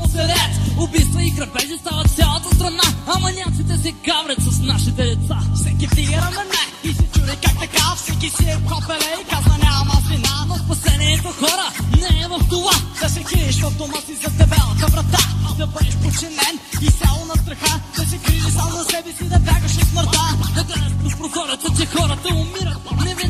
му се ред. Убийства и грабежи стават цялата страна, ама някаквите се гаврят с нашите деца. Всеки вдига рамене и се чуди как така. Всеки си е копеле и казва няма маслина. Но спасението, хора, не е в това да се криеш в дома си за дебелата врата, да бъдеш подчинен и сяло на страха, да се грижиш сам за себе си, да бягаш от смъртта. Да гледаш през прозореца, че хората умират,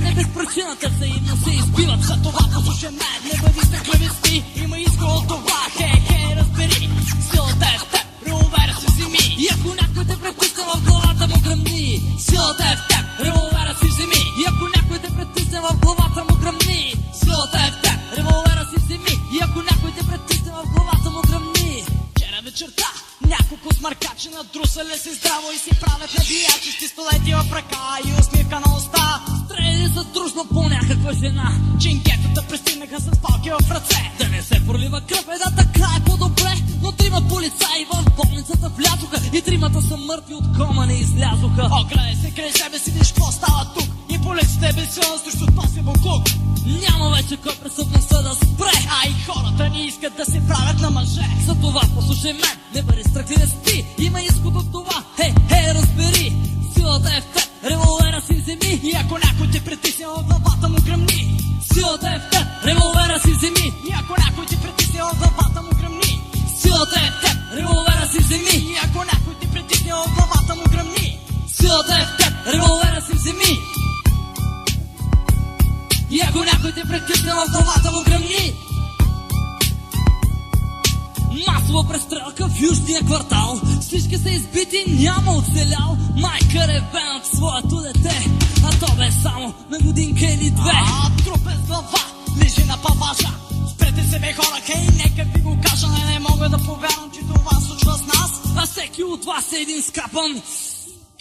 не без причината взаимно се избиват. За това послушай мен, не бъди стъклевисти, има изго от това, хей, разбери. Силата е в теб, револвера си вземи. И ако някой те притисне в главата му гръмни, Силата е в теб, револвера си вземи. и ако някой те притисне в главата му гръмни, Силата е в теб, револвера си вземи. И ако някой те притисне в главата му гръмни. вчера вечерта няколко смъркачи надрусали си здраво и си правят набиячи с пистолети в ръка и усмивка на уста. Стреляли са дружно по някаква жена, Чинкетата пристигнаха с палки в ръце. да не се пролива кръв, да така е по-добре. Но трима полицаи в болницата влязоха и тримата са мъртви, от кома не излязоха. Огледай се край себе си, виж какво става тук. И полицията е безсилна срещу този буклук. Няма вече кой престъпността да спре, А и хората ни искат да се правят на мъже. за това послушай мен, не бъди страх и не спи. Има изход от това, хей, разбери. Силата е в теб, револвера си вземи. И ако някой те притисне в главата му гръмни. Силата е в теб, револвера си вземи. И ако някой те притисне в главата му гръмни. Силата е в теб, револвера си вземи. И ако някой те притисне в главата му гръмни. Силата е в теб, револвера си вземи. И ако някой те притисне в главата му гръмни. Масова престрелка в южния квартал, всички са избити, няма оцелял. Майка реве над своето дете, а то бе само на годинка или две. Труп без глава лежи на паважа. Спрете се бе хора, хей, нека ви го кажа. Не мога да повярвам, че това случва с нас. А всеки от вас е един скапан.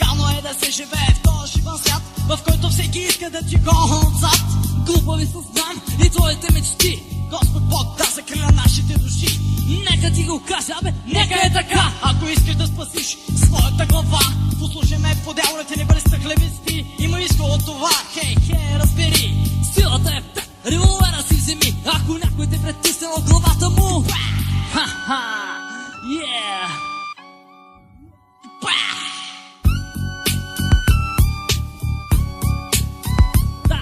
Кано е да се живее в този шибан свят, в който всеки иска да ти го отзад. Глупави са знам и твоите мечти, Господ Бог да закриля нашите души. нека ти го кажа, бе, нека е така. Ако искаш да спасиш своята глава, послушай ме, по дяволите не бъде стъклевисти. Има изход от това, хей, разбери. Силата е в теб, револвера си вземи. Ако някой те притисне в главата му, ха-ха, yeah. Да,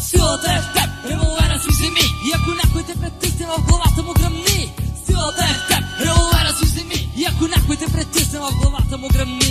силата е в теб, револвера си вземи. И ако някой те притисне в главата му гръмни. Силата е в теб, револвера си вземи. И ако някой те притисне в главата му гръмни.